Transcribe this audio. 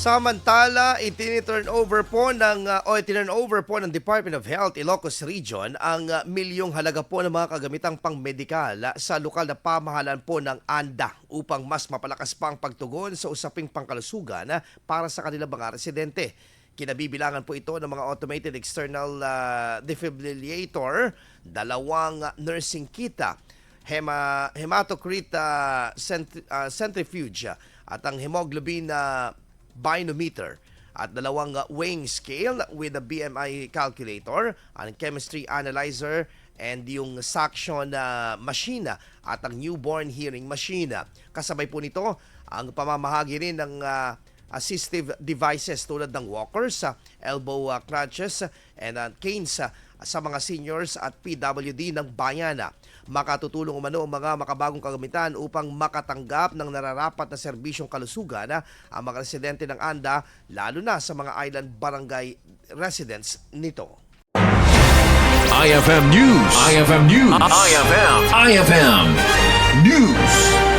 Samantala, itinurnover po ng Department of Health Ilocos Region ang milyong halaga po ng mga kagamitang pangmedikal sa lokal na pamahalaan po ng ANDA upang mas mapalakas pa ang pagtugon sa usaping pangkalusugan para sa kanilang mga residente. Kinabibilangan po ito ng mga automated external defibrillator, 2 nursing kit, hematocrit centrifuge at ang hemoglobin binometer at 2 weighing scale with a BMI calculator, ang chemistry analyzer and yung suction machine at ang newborn hearing machine. Kasabay po nito ang pamamahagi rin ng assistive devices tulad ng walkers, elbow crutches and canes sa mga seniors at PWD ng bayan. Makatutulong umano ang mga makabagong kagamitan upang makatanggap ng nararapat na serbisyong kalusugan ang mga residente ng ANDA, lalo na sa mga island barangay residents nito. IFM News. IFM News. IFM News.